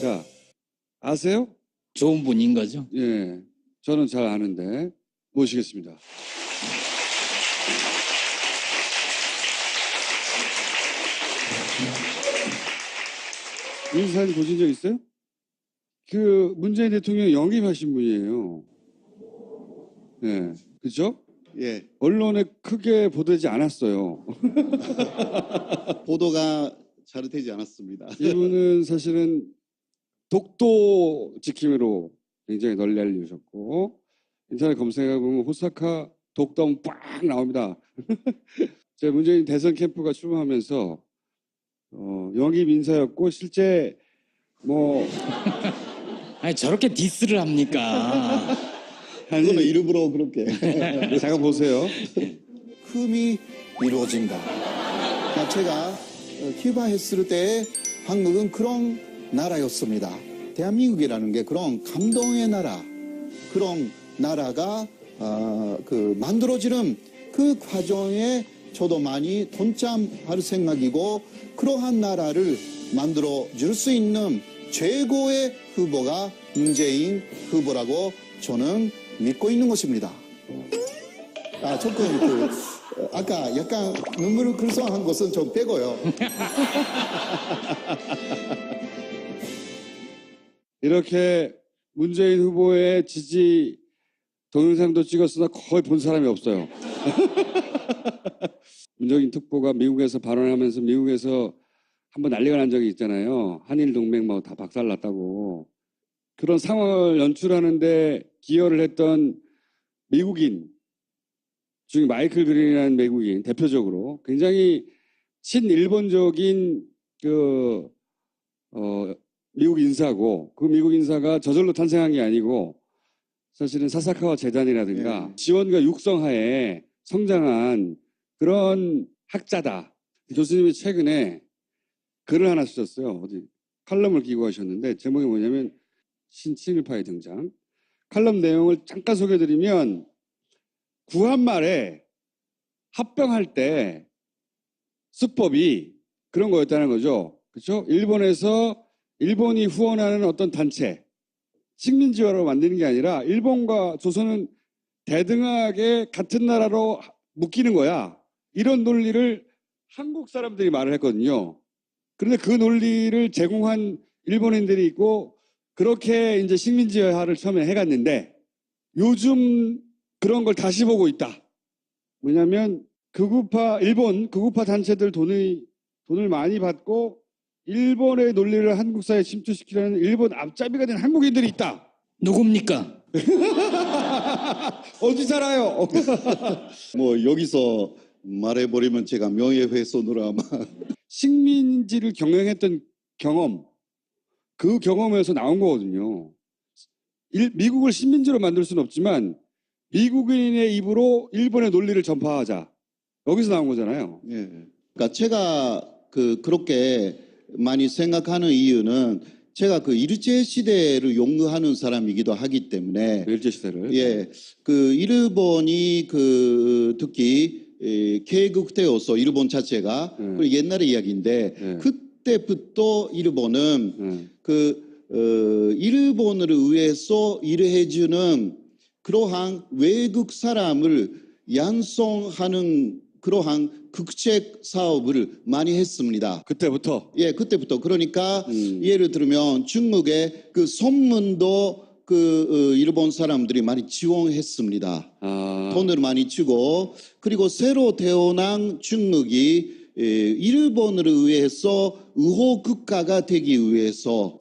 자, 아세요? 좋은 분인 거죠. 예, 저는 잘 아는데 모시겠습니다. 인사는 보신 적 있어요? 그 문재인 대통령 영입하신 분이에요. 예, 그죠? 예, 언론에 크게 보도되지 않았어요. 보도가 잘 되지 않았습니다. 이분은 사실은 독도 지킴이로 굉장히 널리 알려주셨고, 인터넷 검색해보면 호사카 독도하면 빡 나옵니다. 제가 문재인 대선 캠프가 출마하면서 영입 인사였고, 실제 뭐 아니 저렇게 디스를 합니까? 그거는 일부러 그렇게 잠깐 보세요. 흠이 이루어진다. 제가 휴바했을 때 한국은 그런 나라였습니다. 대한민국이라는 게 그런 감동의 나라, 그런 나라가 만들어지는 그 과정에 저도 많이 동참할 생각이고, 그러한 나라를 만들어줄 수 있는 최고의 후보가 문재인 후보라고 저는 믿고 있는 것입니다. 조금 아까 약간 눈물을 글썽한 것은 좀 빼고요. 이렇게 문재인 후보의 지지 동영상도 찍었으나 거의 본 사람이 없어요. 문재인 특보가 미국에서 발언하면서 미국에서 한번 난리가 난 적이 있잖아요. 한일 동맹 뭐 다 박살났다고. 그런 상황을 연출하는데 기여를 했던 미국인 중에 마이클 그린이라는 미국인 대표적으로 굉장히 친일본적인 미국 인사고, 그 미국 인사가 저절로 탄생한 게 아니고 사실은 사사카와 재단이라든가 지원과 육성하에 성장한 그런 학자다. 교수님이 최근에 글을 하나 쓰셨어요. 어디 칼럼을 기고하셨는데 제목이 뭐냐면 신친일파의 등장. 칼럼 내용을 잠깐 소개해드리면, 구한말에 합병할 때 수법이 그런 거였다는 거죠. 그렇죠? 일본이 후원하는 어떤 단체, 식민지화로 만드는 게 아니라 일본과 조선은 대등하게 같은 나라로 묶이는 거야. 이런 논리를 한국 사람들이 말을 했거든요. 그런데 그 논리를 제공한 일본인들이 있고, 그렇게 이제 식민지화를 처음에 해갔는데 요즘 그런 걸 다시 보고 있다. 뭐냐면 일본 극우파 단체들 돈을 많이 받고 일본의 논리를 한국 사회에 침투시키려는 일본 앞잡이가 된 한국인들이 있다. 누굽니까? 어디 살아요? 뭐 여기서 말해버리면 제가 명예훼손으로 아마 식민지를 경영했던 경험, 그 경험에서 나온 거거든요. 미국을 식민지로 만들 수는 없지만 미국인의 입으로 일본의 논리를 전파하자. 여기서 나온 거잖아요. 예. 그러니까 제가 그렇게 많이 생각하는 이유는 제가 일제 시대를 용어하는 사람이기도 하기 때문에 일제 시대를. 예, 일본이 특히 개국 때였어, 일본 자체가. 그 옛날의 이야기인데 그때부터 일본은 일본을 위해서 일을 해주는 그러한 외국 사람을 양성하는 그러한 국책 사업을 많이 했습니다. 그때부터? 예, 그때부터. 그러니까 예를 들면 중국의 선문도 일본 사람들이 많이 지원했습니다. 돈을 많이 주고, 그리고 새로 태어난 중국이 일본을 위해서 우호 국가가 되기 하기 위해서.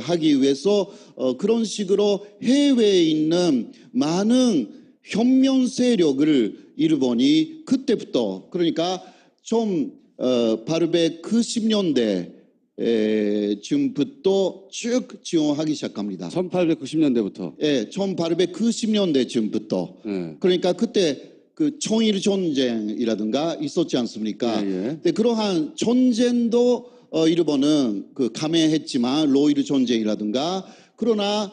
하기 위해서 그런 식으로 해외에 있는 많은 혁명 세력을 일본이 그때부터, 그러니까 좀 890년대 쯤부터 쭉 지원하기 시작합니다. 1890년대부터. 예, 1890년대 쯤부터. 그러니까 그때 청일 전쟁이라든가 있었지 않습니까? 근데 그러한 전쟁도 일본은 감행했지만, 로일 전쟁이라든가. 그러나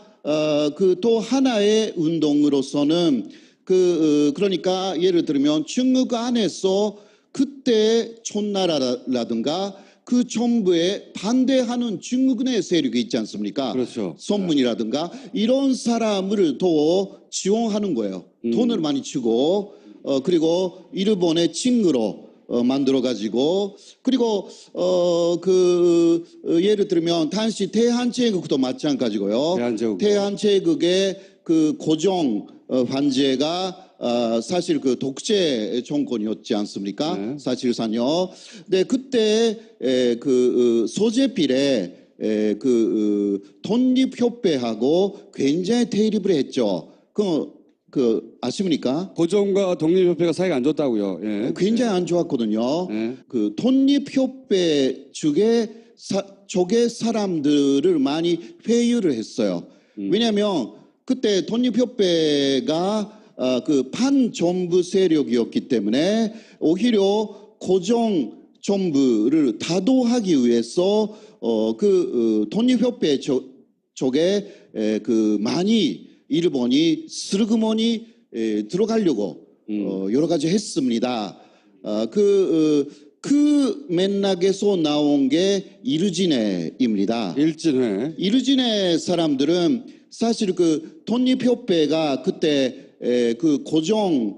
또 하나의 운동으로서는 그러니까 예를 들면 중국 안에서 그때 촌나라라든가 그 정부에 반대하는 중국의 세력이 있지 않습니까? 그렇죠. 선문이라든가 이런 사람을 더 지원하는 거예요. 돈을 많이 주고 그리고 일본의 친구로 만들어 가지고 그리고 예를 들면 당시 대한제국도 마찬가지고요. 대한제국. 대한제국의 그 고종 황제가 사실 그 독재 정권이었지 않습니까? 네. 사실상요. 네, 그때 소재필에 독립협회하고 굉장히 대립을 했죠. 아십니까? 고종과 독립협회가 사이가 안 좋다고요. 예. 굉장히 안 좋았거든요. 예. 그 독립협회 쪽의 사람들을 많이 회유를 했어요. 왜냐하면 그때 독립협회가 그 반정부 세력이었기 때문에 오히려 고종 정부를 다도하기 위해서 독립협회 쪽에 많이 일본이 슬그머니 들어가려고 여러 가지 했습니다. 그 맥락에서 나온 게 이르진회입니다. 일진회. 이르진회 사람들은 사실 그 독립협회가 그때 그 고종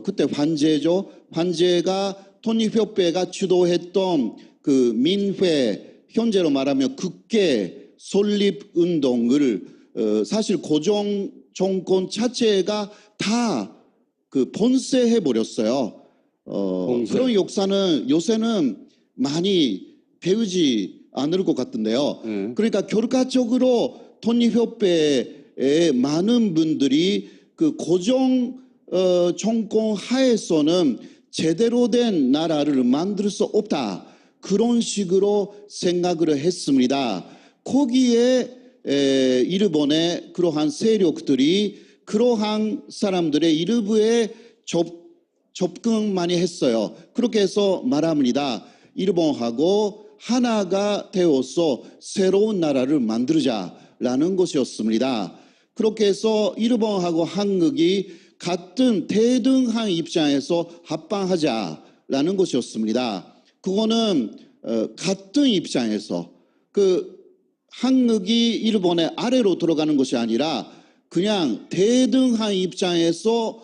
그때 황제죠. 황제가 독립협회가 주도했던 그 민회 현재로 말하면 국회 설립 운동을 사실 고종 정권 자체가 다 그 본세해 버렸어요. 봉쇄. 그런 역사는 요새는 많이 배우지 않을 것 같은데요. 그러니까 결과적으로 독립협회의 많은 분들이 그 고종 정권 하에서는 제대로 된 나라를 만들 수 없다. 그런 식으로 생각을 했습니다. 거기에 일본의 그러한 세력들이 그러한 사람들의 일부에 접근 많이 했어요. 그렇게 해서 말합니다. 일본하고 하나가 되어서 새로운 나라를 만들자라는 것이었습니다. 그렇게 해서 일본하고 한국이 같은 대등한 입장에서 합방하자라는 것이었습니다. 그거는 같은 입장에서 그 한국이 일본의 아래로 들어가는 것이 아니라 그냥 대등한 입장에서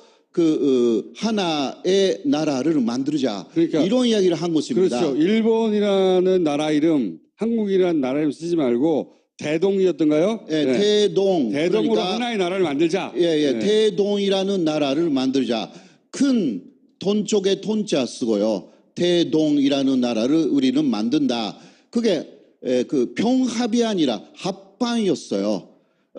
하나의 나라를 만들자. 그러니까 이런 이야기를 한 것입니다. 그렇죠. 일본이라는 나라 이름, 한국이라는 나라 이름 쓰지 말고 대동이었던가요? 예, 네. 대동. 대동으로 그러니까, 하나의 나라를 만들자. 예, 네. 대동이라는 나라를 만들자. 큰 돈 쪽에 돈자 쓰고요. 대동이라는 나라를 우리는 만든다. 그게 그 병합이 아니라 합방이었어요.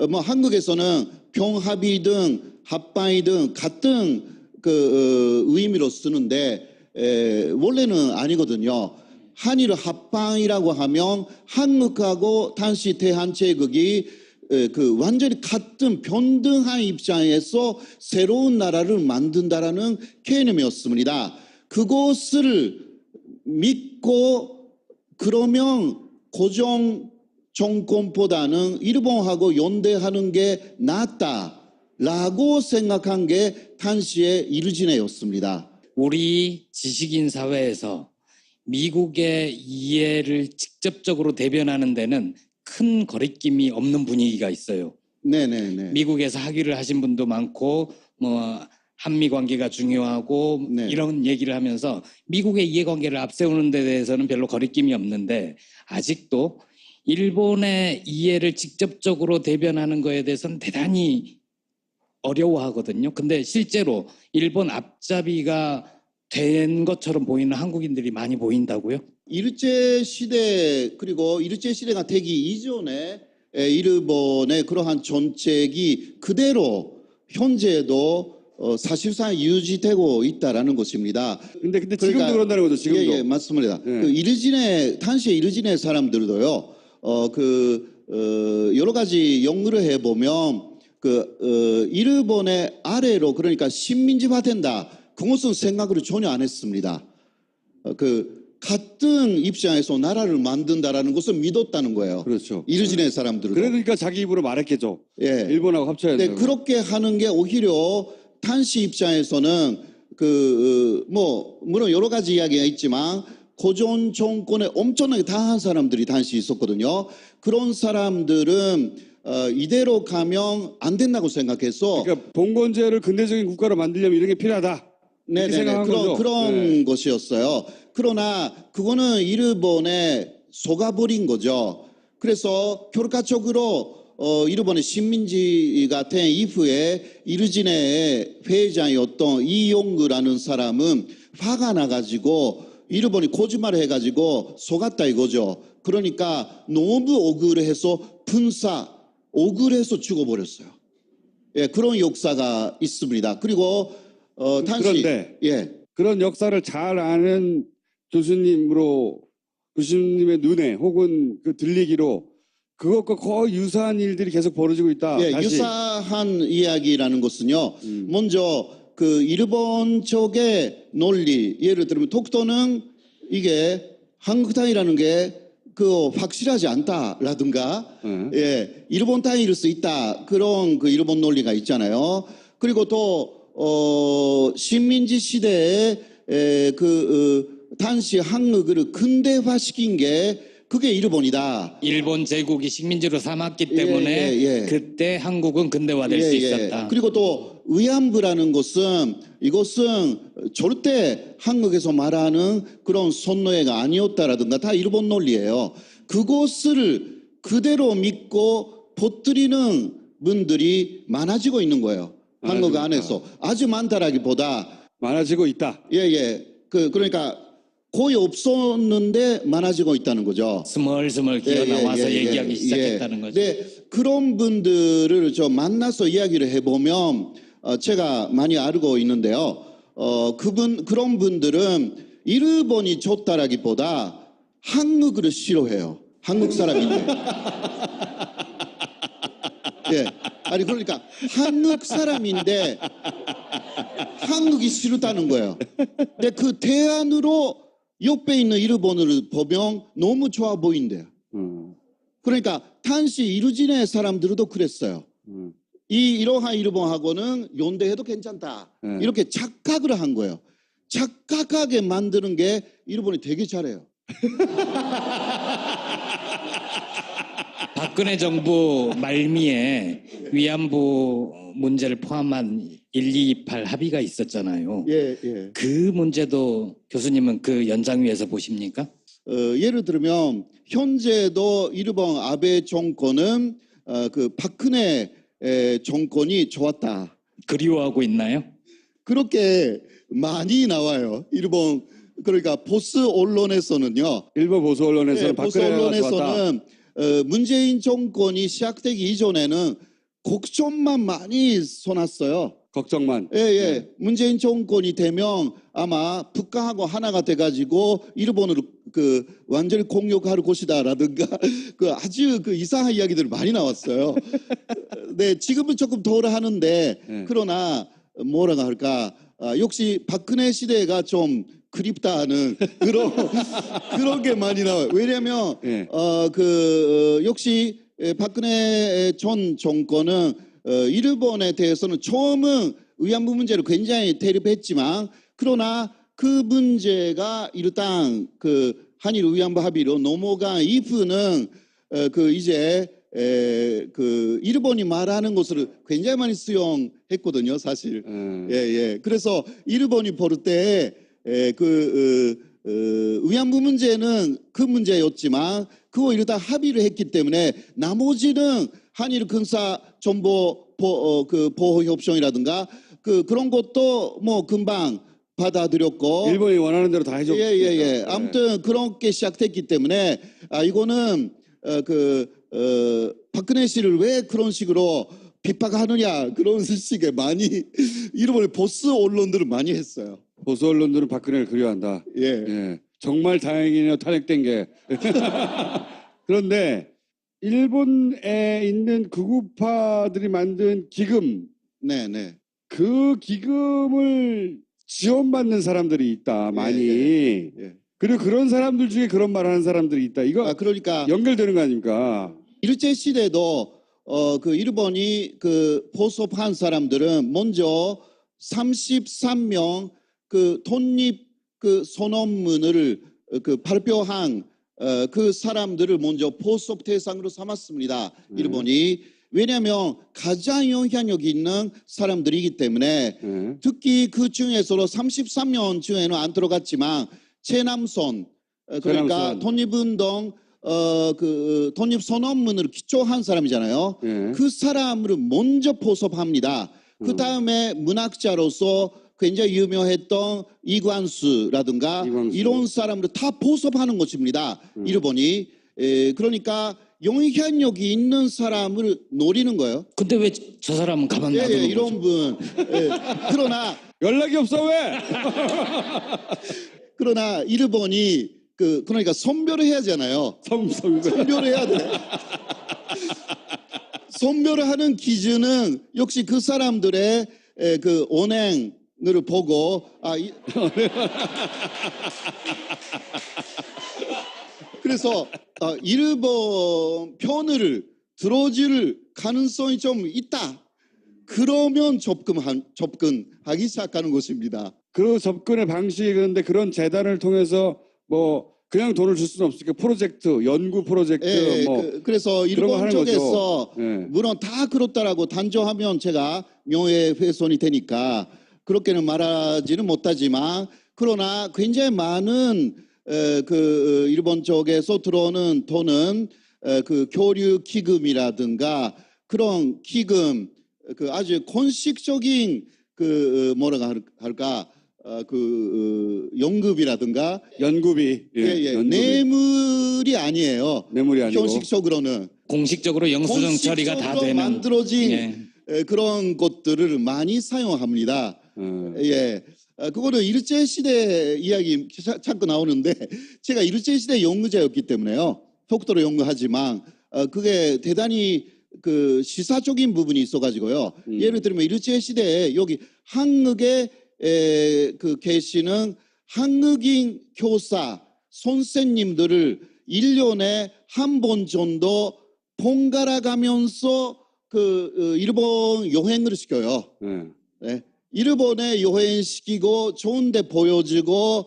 뭐 한국에서는 병합이든 합방이든 같은 의미로 쓰는데 원래는 아니거든요. 한일 합방이라고 하면 한국하고 당시 대한제국이 완전히 같은 평등한 입장에서 새로운 나라를 만든다라는 개념이었습니다. 그것을 믿고 그러면 고종 정권보다는 일본하고 연대하는 게 낫다라고 생각한 게 당시의 이르진회였습니다. 우리 지식인 사회에서 미국의 이해를 직접적으로 대변하는 데는 큰 거리낌이 없는 분위기가 있어요. 네네네. 미국에서 학위를 하신 분도 많고 뭐 한미 관계가 중요하고 네. 이런 얘기를 하면서 미국의 이해관계를 앞세우는 데 대해서는 별로 거리낌이 없는데 아직도 일본의 이해를 직접적으로 대변하는 거에 대해서는 대단히 어려워하거든요. 근데 실제로 일본 앞잡이가 된 것처럼 보이는 한국인들이 많이 보인다고요? 일제 시대 그리고 일제 시대가 되기 이전에 일본의 그러한 정책이 그대로 현재도 사실상 유지되고 있다라는 것입니다. 근데 지금도 그런다는 거죠. 지금도. 예, 맞습니다. 예. 당시에 이르진의 사람들도요. 여러 가지 연구를 해 보면 일본의 아래로 그러니까 식민지화된다. 그것은 생각을 전혀 안 했습니다. 같은 입장에서 나라를 만든다라는 것을 믿었다는 거예요. 그렇죠. 이르진의 사람들도. 그러니까 자기 입으로 말했겠죠. 예. 일본하고 합쳐야 네, 된다고. 그렇게 하는 게 오히려 당시 입장에서는 물론 여러 가지 이야기가 있지만 고전 정권에 엄청나게 당한 사람들이 당시 있었거든요. 그런 사람들은 이대로 가면 안 된다고 생각해서 그러니까 봉건제를 근대적인 국가로 만들려면 이런 게 필요하다. 이렇게 네네네 생각한 거죠. 그런 네. 것이었어요. 그러나 그거는 일본에 속아버린 거죠. 그래서 결과적으로 일본의 식민지가 된 이후에 이르진의 회장이었던 이용구라는 사람은 화가 나가지고 일본이 거짓말을 해가지고 속았다 이거죠. 그러니까 너무 억울해서 억울해서 죽어버렸어요. 예, 그런 역사가 있습니다. 그리고 당시 그런데 예, 그런 역사를 잘 아는 교수님의 눈에 혹은 그 들리기로 그것과 거의 유사한 일들이 계속 벌어지고 있다. 예, 다시. 유사한 이야기라는 것은요. 먼저 그 일본 쪽의 논리, 예를 들면 독도는 이게 한국 땅이라는 게 그 확실하지 않다라든가, 예, 일본 땅일 수 있다 그런 그 일본 논리가 있잖아요. 그리고 또 식민지 시대에 당시 한국을 근대화시킨 게 그게 일본이다. 일본 제국이 식민지로 삼았기 때문에 예. 그때 한국은 근대화될 수 있었다. 그리고 또 위안부라는 것은 이것은 절대 한국에서 말하는 그런 선노예가 아니었다라든가 다 일본 논리예요. 그것을 그대로 믿고 퍼뜨리는 분들이 많아지고 있는 거예요. 한국 안에서. 아주 많다라기보다 많아지고 있다. 예. 그러니까 거의 없었는데 많아지고 있다는 거죠. 스멀스멀 기어 나와서 얘기하기 시작했다는 거죠. 네, 그런 분들을 저 만나서 이야기를 해보면 제가 많이 알고 있는데요. 그런 분들은 일본이 좋다라기보다 한국을 싫어해요. 한국 사람인데. 예, 아니 그러니까 한국 사람인데 한국이 싫다는 거예요. 근데 그 대안으로 옆에 있는 일본을 보면 너무 좋아 보인대요. 그러니까 당시 이루진의 사람들도 그랬어요. 이러한 일본하고는 연대해도 괜찮다. 이렇게 착각을 한 거예요. 착각하게 만드는 게 일본이 되게 잘해요. 박근혜 정부 말미에 위안부 문제를 포함한 1228 합의가 있었잖아요. 예. 그 문제도 교수님은 그 연장위에서 보십니까? 예를 들면 현재도 일본 아베 정권은 그 박근혜 정권이 좋았다. 그리워하고 있나요? 그렇게 많이 나와요. 일본 그러니까 보수 언론에서는요. 일본 보수 언론에서는 보수 박근혜가 좋았다. 언론에서는 문재인 정권이 시작되기 이전에는 걱정만 많이 써놨어요. 걱정만. 예. 문재인 정권이 되면 아마 북한하고 하나가 돼가지고 일본을 그 완전히 공격할 것이다라든가 그 아주 그 이상한 이야기들이 많이 나왔어요. 네, 지금은 조금 덜 하는데 그러나 뭐라고 할까 역시 박근혜 시대가 좀 그립다는 그런 게 많이 나와요. 왜냐하면 역시 박근혜 전 정권은 일본에 대해서는 처음은 위안부 문제를 굉장히 대립했지만 그러나 그 문제가 일단 그 한일 위안부 합의로 넘어간 이후는 그 이제 그 일본이 말하는 것을 굉장히 많이 수용했거든요, 사실. 예. 그래서 일본이 볼 때 위안부 문제는 그 문제였지만 그거 일단 합의를 했기 때문에 나머지는 한일 군사 정보 보호 협정이라든가 그런 것도 뭐 금방 받아들였고 일본이 원하는 대로 다 해줬고. 예. 아무튼 그렇게 시작됐기 때문에 이거는 박근혜 씨를 왜 그런 식으로 비판하느냐 그런 식의 많이 일본의 보수 언론들은 많이 했어요. 보수 언론들은 박근혜를 그리워한다. 예. 정말 다행이네요. 탄핵된 게. 그런데 일본에 있는 극우파들이 만든 기금, 네. 그 기금을 지원받는 사람들이 있다. 많이. 예. 그리고 그런 사람들 중에 그런 말하는 사람들이 있다. 이거 그러니까 연결되는 거 아닙니까? 일제 시대도 그 일본이 그 포섭한 사람들은 먼저 33명 그 독립 그 선언문을 그 발표한 그 사람들을 먼저 포섭 대상으로 삼았습니다. 일본이. 왜냐하면 가장 영향력 있는 사람들이기 때문에 특히 그 중에서도 33년 중에는 안 들어갔지만 최남선 그러니까 최남선. 독립운동 그 독립선언문을 기초한 사람이잖아요. 그 사람을 먼저 포섭합니다. 그 다음에 문학자로서 굉장히 유명했던 이관수라든가 이광수. 이런 사람을 다 포섭하는 것입니다. 일본이. 그러니까 영향력이 있는 사람을 노리는 거예요. 근데 왜 저 사람은 가만 놔두는 거죠? 이런 분. 그러나 연락이 없어 왜? 그러나 일본이 그러니까 선별을 해야 하잖아요. 선별을 해야 돼. 선별을 하는 기준은 역시 그 사람들의 그 언행을 보고 그래서 일본 편을 들어줄 가능성이 좀 있다. 그러면 접근하기 시작하는 것입니다. 그 접근의 방식이 그런데 그런 재단을 통해서 뭐 그냥 돈을 줄 수는 없으니까 프로젝트, 연구 프로젝트 뭐 그래서 그런 거 일본 하는 쪽에서 거죠. 예. 물론 다 그렇다라고 단정하면 제가 명예훼손이 되니까 그렇게는 말하지는 못하지만 그러나 굉장히 많은 그 일본 쪽에서 들어오는 돈은 그 교류 기금이라든가 그런 기금 그 아주 공식적인 그 뭐라고 할까 그 연급이라든가 연구비, 연구비. 뇌물이 아니에요. 뇌물이 아니고 형식적으로는 공식적으로 영수증 처리가 다 공식적으로 되는 만들어진 예. 그런 것들을 많이 사용합니다. 그거는 일제 시대 이야기 자꾸 나오는데 제가 일제 시대 연구자였기 때문에요. 독도로 연구하지만 그게 대단히 그 시사적인 부분이 있어가지고요. 예를 들면 일제 시대에 여기 한국에 그 계시는 한국인 교사 선생님들을 1년에 한 번 정도 번갈아 가면서 그 일본 여행을 시켜요. 네. 일본에 여행시키고 좋은데 보여주고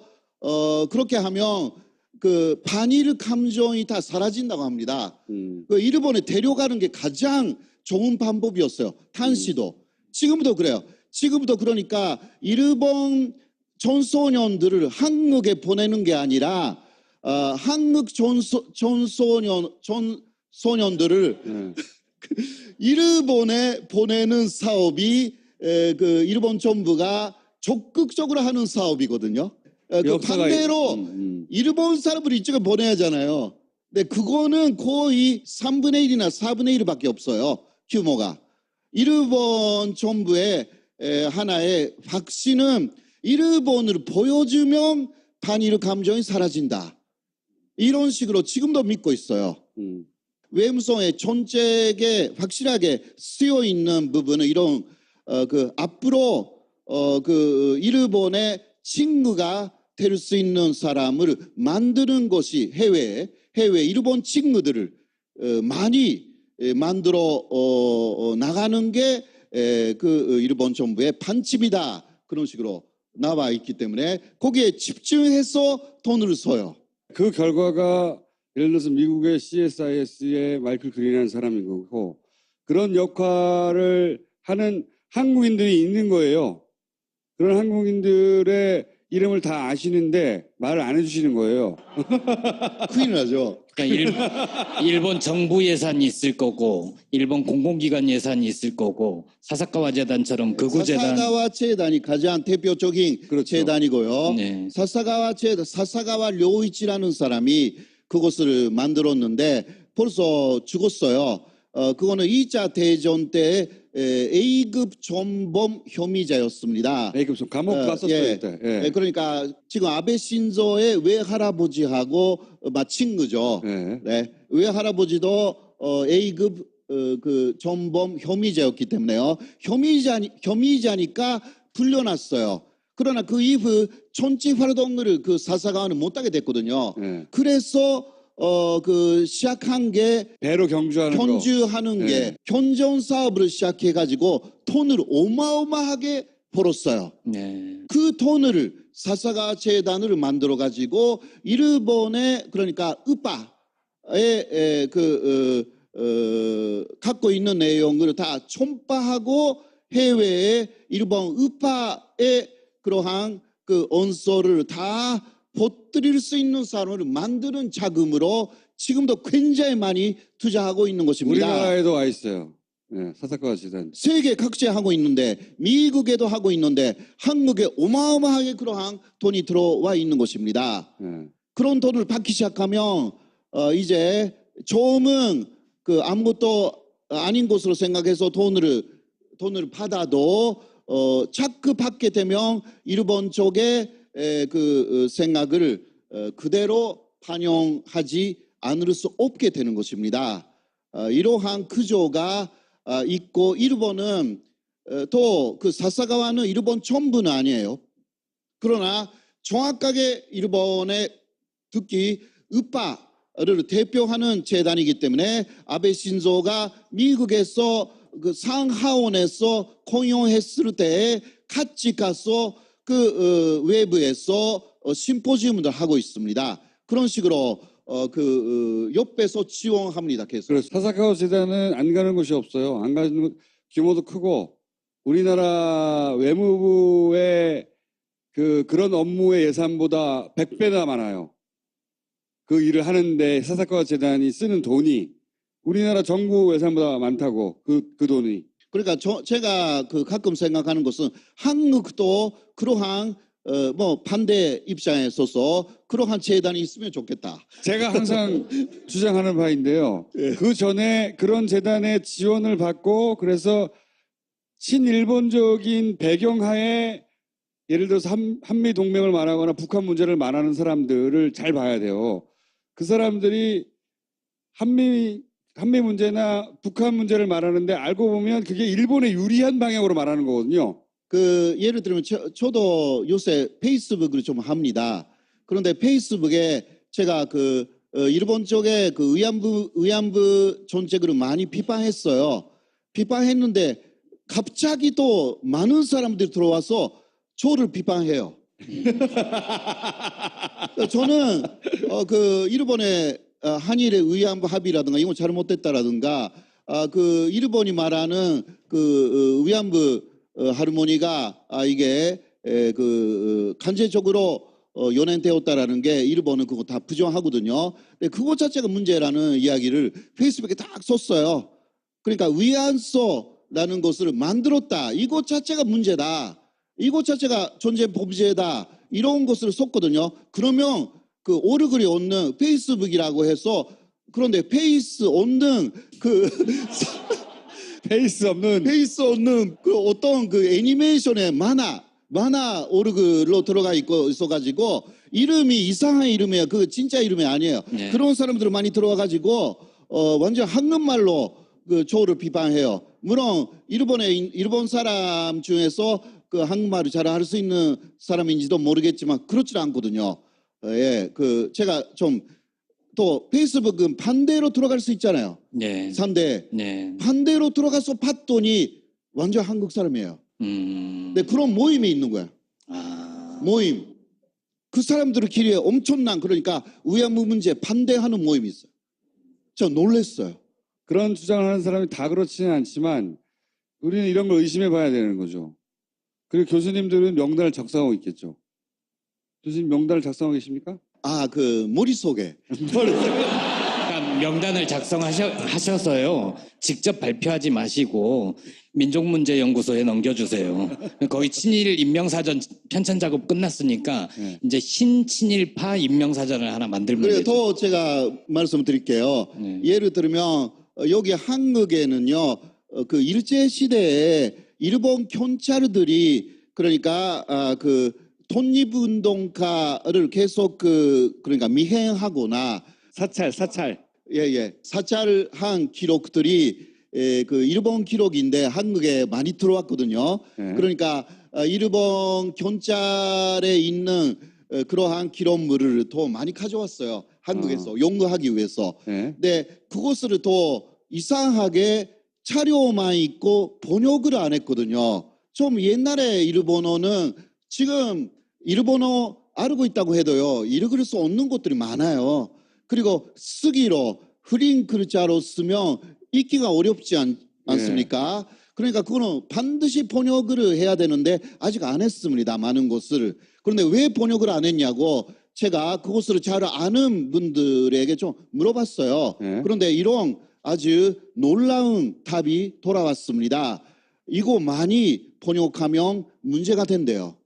그렇게 하면 그 반일 감정이 다 사라진다고 합니다. 그 일본에 데려가는 게 가장 좋은 방법이었어요. 탄시도. 지금도 그래요. 지금도 그러니까 일본 청소년들을 한국에 보내는 게 아니라 한국 청소년들을 일본에 보내는 사업이 그 일본 정부가 적극적으로 하는 사업이거든요. 그 반대로 일본 사람을 이쪽에 보내야 하잖아요. 근데 그거는 거의 3분의 1이나 4분의 1밖에 없어요. 규모가. 일본 정부의 하나의 확신은 일본을 보여주면 반일 감정이 사라진다. 이런 식으로 지금도 믿고 있어요. 외무성의 정책에 확실하게 쓰여 있는 부분은 이런 그 앞으로 그 일본의 친구가 될 수 있는 사람을 만드는 것이 해외 일본 친구들을 많이 만들어 나가는 게 그 일본 정부의 반칙이다. 그런 식으로 나와 있기 때문에 거기에 집중해서 돈을 써요. 그 결과가 예를 들어서 미국의 CSIS의 마이클 그린이라는 사람인 거고 그런 역할을 하는 한국인들이 있는 거예요. 그런 한국인들의 이름을 다 아시는데 말을 안 해주시는 거예요. 큰일 나죠. 그러니까 일본 정부 예산이 있을 거고 일본 공공기관 예산이 있을 거고 사사카와 재단처럼 극우재단 사사가와 재단이 가장 대표적인 그렇죠. 재단이고요. 네. 사사가와 료이치라는 사람이 그것을 만들었는데 벌써 죽었어요. 그거는 2차 대전 때 A급 전범 혐의자였습니다. A급 감옥 갔었어요. 그때. 그러니까 지금 아베 신조의 외할아버지하고 친구죠. 네. 외할아버지도 A급 그 전범 혐의자였기 때문에요. 혐의자니까 풀려났어요. 그러나 그 이후 정치 활동을 그 사사가와는 못하게 됐거든요. 그래서 그 시작한 게 배로 경주하는 게 견전 사업을 시작해가지고 돈을 어마어마하게 벌었어요. 네. 그 돈을 사사가 재단을 만들어 가지고 일본의 그러니까 으빠의 갖고 있는 내용을 다 촌파하고 해외에 일본 으빠의 그러한 그 언서를 다 퍼뜨릴 수 있는 사람을 만드는 자금으로 지금도 굉장히 많이 투자하고 있는 것입니다. 우리나라에도 와 있어요. 예, 사사카와 재단. 세계 각지에 하고 있는데 미국에도 하고 있는데 한국에 어마어마하게 그러한 돈이 들어와 있는 것입니다. 예. 그런 돈을 받기 시작하면 이제 조금은 그 아무것도 아닌 것으로 생각해서 돈을 받아도 자꾸 받게 되면 일본 쪽의 그 생각을 그대로 반영하지 않을 수 없게 되는 것입니다. 이러한 구조가 있고 일본은 또 그 사사가와는 일본 전부는 아니에요. 그러나 정확하게 일본의 특히 으빠를 대표하는 재단이기 때문에 아베 신조가 미국에서 그 상하원에서 공연했을 때 같이 가서 그 외부에서 심포지움을 하고 있습니다. 그런 식으로 옆에서 지원합니다. 계속. 그래서 사사카와 재단은 안 가는 곳이 없어요. 안 가는 곳, 규모도 크고 우리나라 외무부의 그런 업무의 예산보다 100배나 많아요. 그 일을 하는데 사사카와 재단이 쓰는 돈이 우리나라 정부 예산보다 많다고 그 돈이. 그러니까 제가 가끔 생각하는 것은 한국도 그러한 반대 입장에 서서 그러한 재단이 있으면 좋겠다. 제가 항상 주장하는 바인데요. 그 전에 그런 재단의 지원을 받고 그래서 친일본적인 배경하에 예를 들어서 한미 동맹을 말하거나 북한 문제를 말하는 사람들을 잘 봐야 돼요. 그 사람들이 한미 문제나 북한 문제를 말하는데 알고 보면 그게 일본에 유리한 방향으로 말하는 거거든요. 예를 들면 저도 요새 페이스북을 좀 합니다. 그런데 페이스북에 제가 일본 쪽에 위안부 정책을 많이 비판했어요. 비판했는데 갑자기 또 많은 사람들이 들어와서 저를 비판해요. 저는 일본의 한일의 위안부 합의라든가 이건 잘못됐다라든가 일본이 말하는 위안부 할머니가 이게 간접적으로 연행되었다라는 게 일본은 그거 다 부정하거든요. 근데 그것 자체가 문제라는 이야기를 페이스북에 딱 썼어요. 그러니까 위안소라는 것을 만들었다. 이것 자체가 문제다. 이것 자체가 존재 범죄다. 이런 것을 썼거든요. 그러면 오르글이 없는 페이스북이라고 해서 그런데 페이스 없는 페이스 없는 어떤 애니메이션의 만화 오르글로 들어가 있어가지고 이름이 이상한 이름이에요. 진짜 이름이 아니에요. 네. 그런 사람들 많이 들어와가지고 완전 한국말로 저를 비판해요. 물론 일본 사람 중에서 한국말을 잘 할 수 있는 사람인지도 모르겠지만 그렇지 않거든요. 예, 제가 좀 또 페이스북은 반대로 들어갈 수 있잖아요. 네. 네. 반대로 들어가서 봤더니 완전 한국 사람이에요. 근데 그런 모임이 있는 거야. 모임. 그 사람들끼리 엄청난 그러니까 위안부 문제 반대하는 모임이 있어요. 저 놀랐어요. 그런 주장을 하는 사람이 다 그렇지는 않지만 우리는 이런 걸 의심해 봐야 되는 거죠. 그리고 교수님들은 명단을 작성하고 있겠죠. 교수님 명단을 작성하고 계십니까? 머릿속에. 그러니까 명단을 작성하셔서요. 직접 발표하지 마시고 민족문제연구소에 넘겨주세요. 거의 친일 임명사전 편찬 작업 끝났으니까 네. 이제 신친일파 임명사전을 하나 만들면 그래요. 되죠. 더 제가 말씀드릴게요. 네. 예를 들면 여기 한국에는요. 일제시대에 일본 경찰들이 그러니까 독립운동가를 계속 그러니까 미행하거나 사찰. 사찰한 기록들이 일본 기록인데 한국에 많이 들어왔거든요. 네. 그러니까 일본 경찰에 있는 그러한 기록물을 더 많이 가져왔어요. 한국에서 연구하기 위해서. 네. 근데 그것을 더 이상하게 자료만 있고 번역을 안 했거든요. 좀 옛날에 일본어는 지금 일본어 알고 있다고 해도요, 읽을 수 없는 것들이 많아요. 그리고 쓰기로 흐린 글자로 쓰면 읽기가 어렵지 않습니까? 그러니까 그거는 반드시 번역을 해야 되는데 아직 안 했습니다. 많은 것을. 그런데 왜 번역을 안 했냐고 제가 그것을 잘 아는 분들에게 좀 물어봤어요. 네. 그런데 이런 아주 놀라운 답이 돌아왔습니다. 이거 많이 번역하면 문제가 된대요.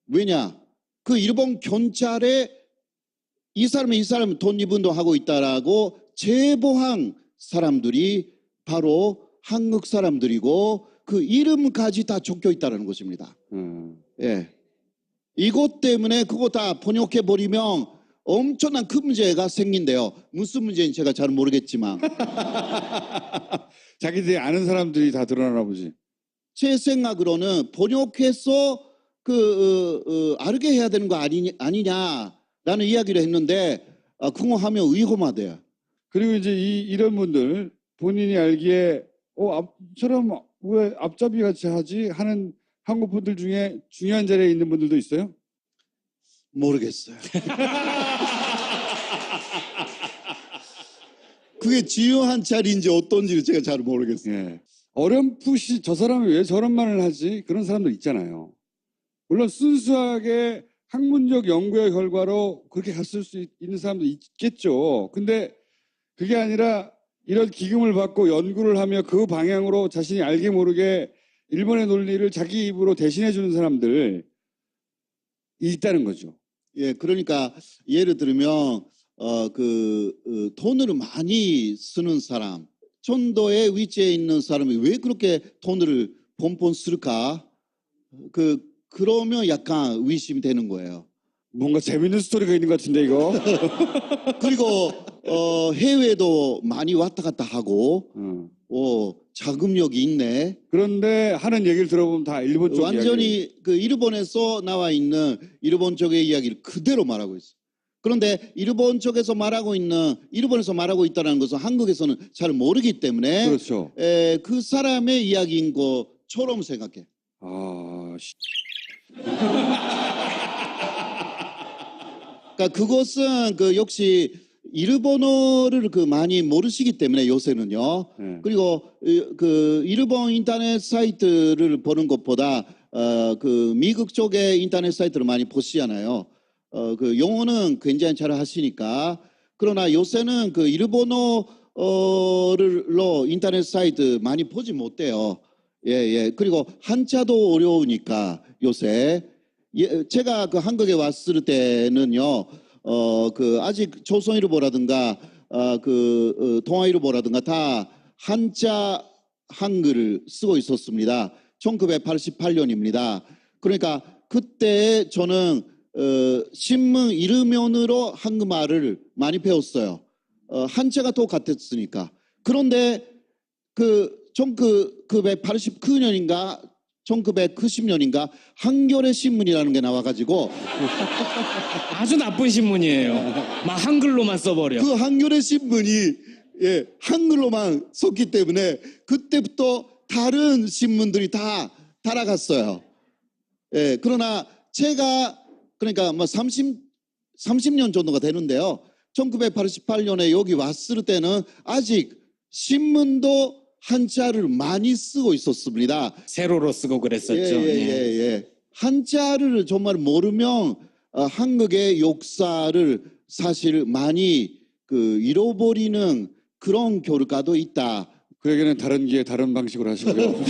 왜냐? 그 일본 경찰에 이 사람은 독립운동 하고 있다라고 제보한 사람들이 바로 한국 사람들이고 그 이름까지 다 적혀 있다는 것입니다. 예. 이것 때문에 그거 다 번역해 버리면 엄청난 큰 문제가 생긴대요. 무슨 문제인지 제가 잘 모르겠지만 자기들이 아는 사람들이 다 드러나나 보지. 제 생각으로는 번역해서 알게 해야 되는 거 아니냐라는 이야기를 했는데 그거 하면 위험하대요. 그리고 이제 이런 분들 본인이 알기에 저럼 왜 앞잡이 같이 하지 하는 한국 분들 중에 중요한 자리에 있는 분들도 있어요? 모르겠어요. 그게 중요한 자리인지 어떤지 제가 잘 모르겠어요. 예. 어렴풋이 저 사람이 왜 저런 말을 하지? 그런 사람들 있잖아요. 물론 순수하게 학문적 연구의 결과로 그렇게 갔을 수 있는 사람도 있겠죠. 근데 그게 아니라 이런 기금을 받고 연구를 하며 그 방향으로 자신이 알게 모르게 일본의 논리를 자기 입으로 대신해 주는 사람들 있다는 거죠. 예, 그러니까 예를 들면 돈을 많이 쓰는 사람, 전도의 위치에 있는 사람이 왜 그렇게 돈을 뻔뻔 쓸까? 그러면 약간 의심이 되는 거예요. 뭔가 재밌는 스토리가 있는 것 같은데 이거. 그리고 해외도 많이 왔다 갔다 하고 자금력이 있네. 그런데 하는 얘기를 들어보면 다 일본 쪽 완전히 그 일본에서 나와 있는 일본 쪽의 이야기를 그대로 말하고 있어요. 그런데 일본에서 말하고 있다는 것은 한국에서는 잘 모르기 때문에 그렇죠. 그 사람의 이야기인 것처럼 생각해. 그러니까 그것은 역시 일본어를 많이 모르시기 때문에 요새는요. 네. 그리고 그 일본 인터넷 사이트를 보는 것보다 그 미국 쪽의 인터넷 사이트를 많이 보시잖아요. 그 영어는 굉장히 잘 하시니까. 그러나 요새는 그 일본어로 인터넷 사이트 많이 보지 못해요. 예. 그리고 한자도 어려우니까 요새. 제가 그 한국에 왔을 때는요, 아직 조선일보라든가, 동아일보라든가 다 한글을 쓰고 있었습니다. 1988년입니다. 그러니까 그때 저는, 신문 일면으로 한국말을 많이 배웠어요. 한자가 똑같았으니까. 그런데 1989년인가 1990년인가 한겨레 신문이라는 게 나와가지고 아주 나쁜 신문이에요. 막 한글로만 써버려. 그 한겨레 신문이 한글로만 썼기 때문에 그때부터 다른 신문들이 다 따라갔어요. 그러나 제가 그러니까 30년 정도가 되는데요. 1988년에 여기 왔을 때는 아직 신문도 한자를 많이 쓰고 있었습니다. 세로로 쓰고 그랬었죠. 예. 한자를 정말 모르면 한국의 역사를 사실 많이 잃어버리는 그런 결과도 있다. 그 얘기는 다른 기회에 다른 방식으로 하시고요.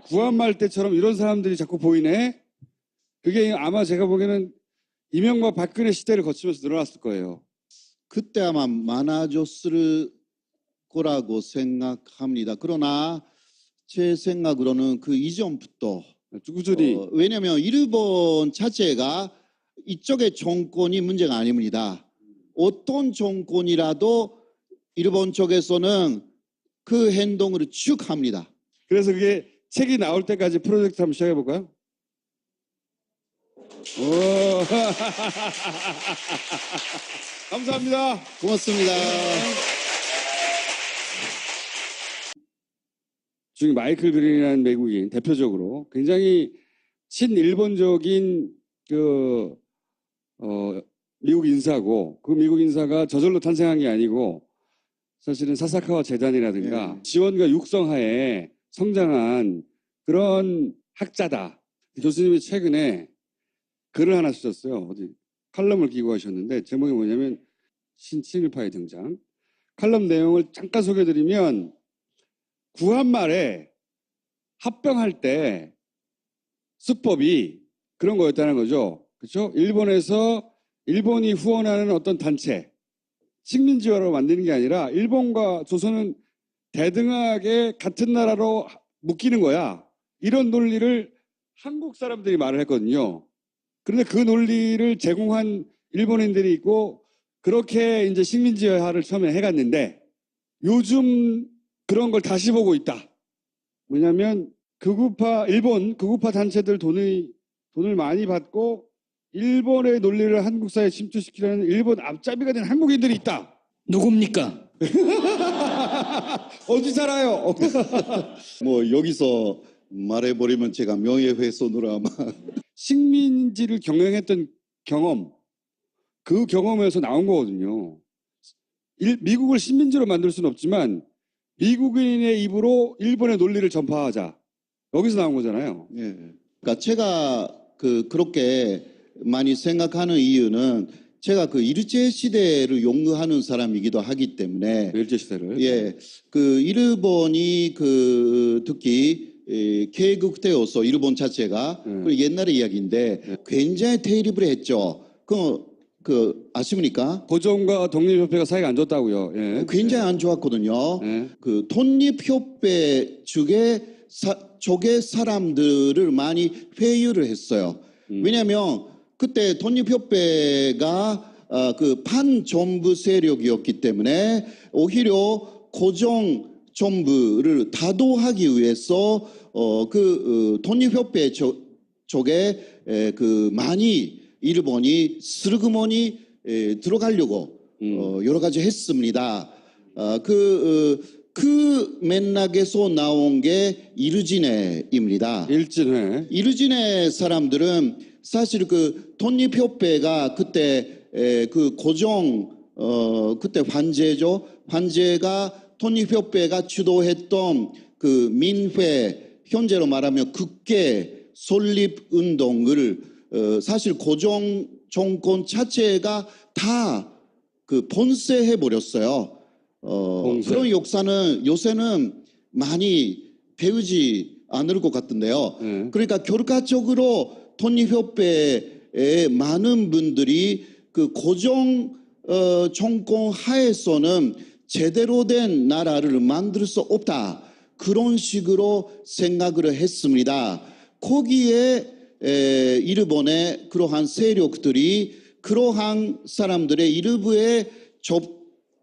구한말 때처럼 이런 사람들이 자꾸 보이네. 그게 아마 제가 보기에는 이명박 박근혜 시대를 거치면서 늘어났을 거예요. 그때 아마 많아졌을 거라고 생각합니다. 그러나 제 생각으로는 그 이전부터 꾸준히 왜냐하면 일본 자체가 이쪽의 정권이 문제가 아닙니다. 어떤 정권이라도 일본 쪽에서는 그 행동을 쭉 합니다. 그래서 그게 책이 나올 때까지 프로젝트 한번 시작해 볼까요? 감사합니다. 고맙습니다. 지금 마이클 그린이라는 외국인 대표적으로 굉장히 친일본적인 미국 인사고, 그 미국 인사가 저절로 탄생한 게 아니고 사실은 사사카와 재단이라든가 지원과 육성하에 성장한 그런 학자다. 교수님이 최근에 글을 하나 쓰셨어요. 어디 칼럼을 기고하셨는데 제목이 뭐냐면 신친일파의 등장. 칼럼 내용을 잠깐 소개해드리면 구한말에 합병할 때 수법이 그런 거였다는 거죠. 그렇죠? 일본이 후원하는 어떤 단체, 식민지화로 만드는 게 아니라 일본과 조선은 대등하게 같은 나라로 묶이는 거야. 이런 논리를 한국 사람들이 말을 했거든요. 그런데 그 논리를 제공한 일본인들이 있고 그렇게 이제 식민지화를 처음에 해갔는데 요즘 그런 걸 다시 보고 있다. 뭐냐면 일본 극우파 단체들 돈을 많이 받고 일본의 논리를 한국 사회에 침투시키려는 일본 앞잡이가 된 한국인들이 있다. 누굽니까? 어디 살아요? 뭐 여기서 말해버리면 제가 명예훼손으로 아마 식민지를 경영했던 경험, 그 경험에서 나온 거거든요. 미국을 식민지로 만들 수는 없지만 미국인의 입으로 일본의 논리를 전파하자. 여기서 나온 거잖아요. 예. 그러니까 제가 그렇게 많이 생각하는 이유는 제가 그 일제 시대를 용어하는 사람이기도 하기 때문에 일제 시대를. 예, 그 일본이 특히 개국되어서 일본 자체가 그 옛날의 이야기인데 굉장히 대립을 했죠. 아십니까? 고종과 독립협회가 사이가 안 좋다고요. 예. 굉장히 안 좋았거든요. 예. 그 독립협회 쪽의 사람들을 많이 회유를 했어요. 왜냐하면 그때 독립협회가 그 반정부 세력이었기 때문에 오히려 고종 정부를 다도하기 위해서 독립협회 쪽에 많이 일본이 슬그머니 들어가려고 여러 가지 했습니다. 그 맥락에서 나온 게 이르진회입니다. 일진회. 이르진회 사람들은 사실 그 독립협회가 그때 그 고종 그때 관제가 독립협회가 주도했던 그 민회 현재로 말하면 국회 설립 운동을 사실 고종 정권 자체가 다 그 본세해 버렸어요. 그런 역사는 요새는 많이 배우지 않을 것 같은데요. 그러니까 결과적으로 독립협회의 많은 분들이 그 고종 정권 하에서는 제대로 된 나라를 만들 수 없다. 그런 식으로 생각을 했습니다. 거기에 일본의 그러한 세력들이 그러한 사람들의 일부에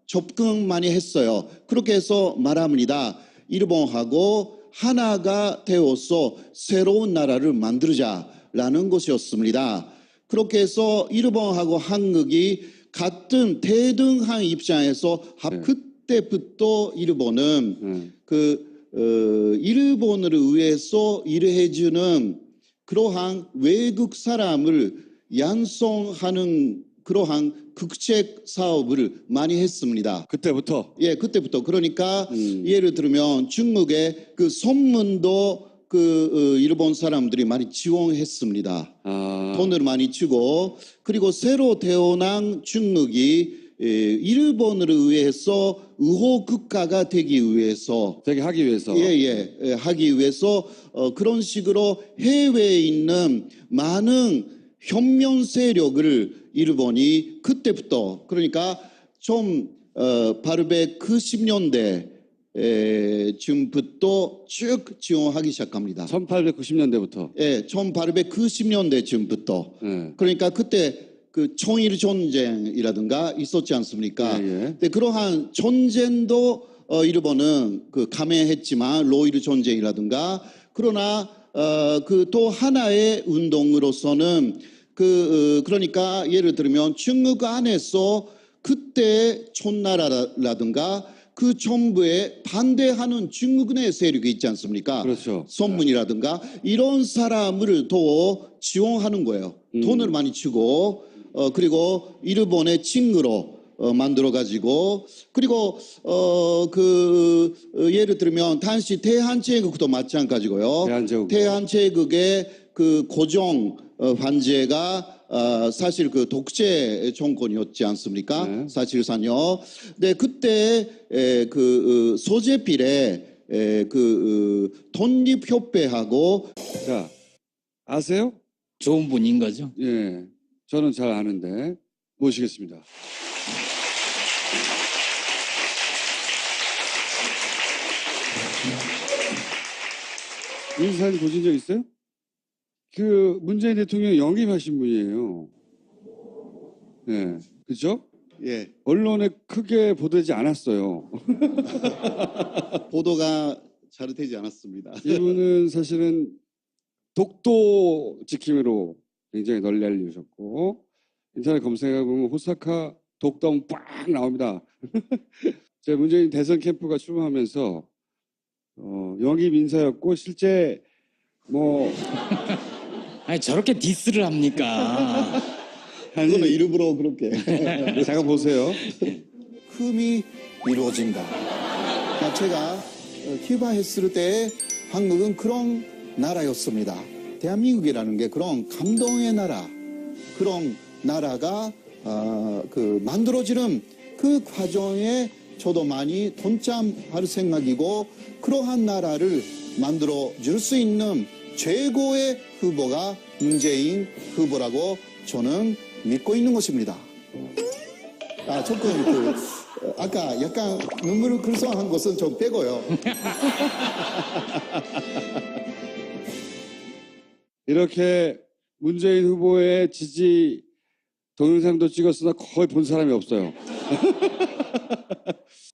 접근 많이 했어요. 그렇게 해서 말합니다. 일본하고 하나가 되어서 새로운 나라를 만들자라는 것이었습니다. 그렇게 해서 일본하고 한국이 같은 대등한 입장에서 그때부터 일본은 일본을 위해서 일해주는 그러한 외국 사람을 양성하는 그러한 국책 사업을 많이 했습니다. 그때부터? 예, 그때부터. 그러니까 예를 들면 중국의 그 선문도 일본 사람들이 많이 지원했습니다. 돈을 많이 주고, 그리고 새로 태어난 중국이 일본을 위해서 의호 국가가 되기 위해서 하기 위해서 하기 위해서 그런 식으로 해외에 있는 많은 혁명 세력을 일본이 그때부터 그러니까 좀 890년대 쯤부터 쭉 지원하기 시작합니다. 1890년대부터. 예, 1890년대 쯤부터. 그러니까 그때 그 청일 전쟁이라든가 있었지 않습니까? 근데 그러한 전쟁도 일본은 감행했지만 로일 전쟁이라든가 그러나 그 또 하나의 운동으로서는 그러니까 예를 들면 중국 안에서 그때 촌나라라든가 그 정부에 반대하는 중국의 세력이 있지 않습니까? 그렇죠. 선문이라든가 이런 사람을 더 지원하는 거예요. 돈을 많이 주고 그리고 일본의 친구로 만들어 가지고 그리고 예를 들면 당시 대한제국도 마찬가지고요. 대한제국. 대한제국의 그 고종 황제가 사실 그 독재 정권이었지 않습니까? 네. 사실상요. 네, 그때 소재필에 독립협회하고 자, 아세요? 좋은 분인 거죠. 예, 저는 잘 아는데 모시겠습니다. 이 사진 보신 적 있어요? 그 문재인 대통령 영입하신 분이에요. 예, 그죠? 예, 언론에 크게 보도되지 않았어요. 보도가 잘 되지 않았습니다. 이분은 사실은 독도 지킴이로 굉장히 널리 알려졌고 인터넷 검색해 보면 호사카 독도하면 빡 나옵니다. 제 문재인 대선 캠프가 출마하면서 영입 인사였고 실제 뭐 아니 저렇게 디스를 합니까? 그거는 일부러 그렇게 잠깐 보세요. 흠이 이루어진다. 제가 기바했을 때 한국은 그런 나라였습니다. 대한민국이라는 게 그런 감동의 나라, 그런 나라가 만들어지는 그 과정에 저도 많이 동참할 생각이고 그러한 나라를 만들어 줄 수 있는 최고의 후보가 문재인 후보라고 저는 믿고 있는 것입니다. 조금 아까 약간 눈물을 글썽한 것은 좀 빼고요. 이렇게 문재인 후보의 지지 동영상도 찍었으나 거의 본 사람이 없어요.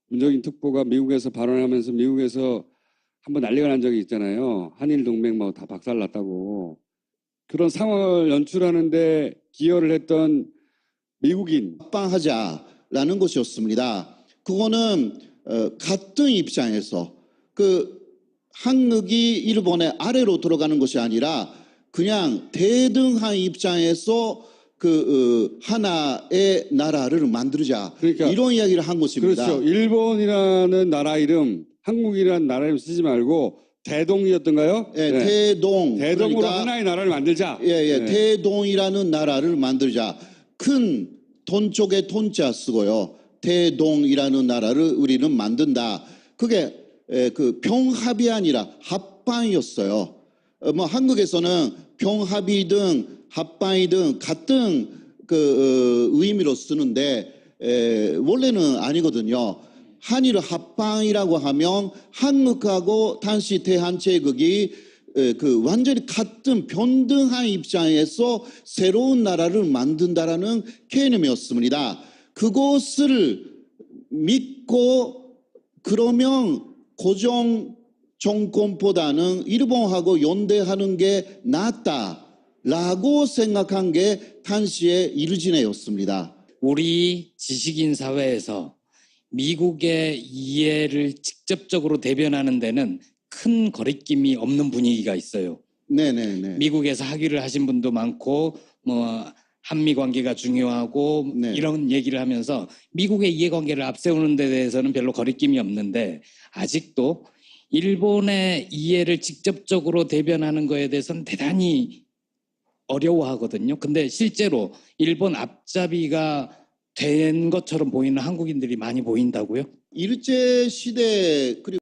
문재인 특보가 미국에서 발언하면서 미국에서 한번 난리가 난 적이 있잖아요. 한일 동맹 뭐 다 박살났다고. 그런 상황을 연출하는데 기여를 했던 미국인. 합방하자라는 것이었습니다. 그거는 같은 입장에서 한국이 일본의 아래로 들어가는 것이 아니라 그냥 대등한 입장에서 하나의 나라를 만들자. 그러니까 이런 이야기를 한 것입니다. 그렇죠. 일본이라는 나라 이름, 한국이라는 나라 이름 쓰지 말고 대동이었던가요? 예, 네. 대동. 대동으로 그러니까 하나의 나라를 만들자. 예, 대동이라는 나라를 만들자. 큰 돈 쪽에 돈자 쓰고요. 대동이라는 나라를 우리는 만든다. 그게 병합이 아니라 합방이었어요. 뭐 한국에서는 병합이든 합방이든 같은 의미로 쓰는데 원래는 아니거든요. 한일 합방이라고 하면 한국하고 당시 대한제국이 완전히 같은 평등한 입장에서 새로운 나라를 만든다라는 개념이었습니다. 그것을 믿고 그러면 고종 정권보다는 일본하고 연대하는 게 낫다라고 생각한 게 당시의 일진회였습니다. 우리 지식인 사회에서 미국의 이해를 직접적으로 대변하는 데는 큰 거리낌이 없는 분위기가 있어요. 네네네. 미국에서 학위를 하신 분도 많고 뭐 한미 관계가 중요하고 네. 이런 얘기를 하면서 미국의 이해관계를 앞세우는 데 대해서는 별로 거리낌이 없는데 아직도 일본의 이해를 직접적으로 대변하는 거에 대해서는 대단히 어려워하거든요. 근데 실제로 일본 앞잡이가 된 것처럼 보이는 한국인들이 많이 보인다고요? 일제 시대 그리고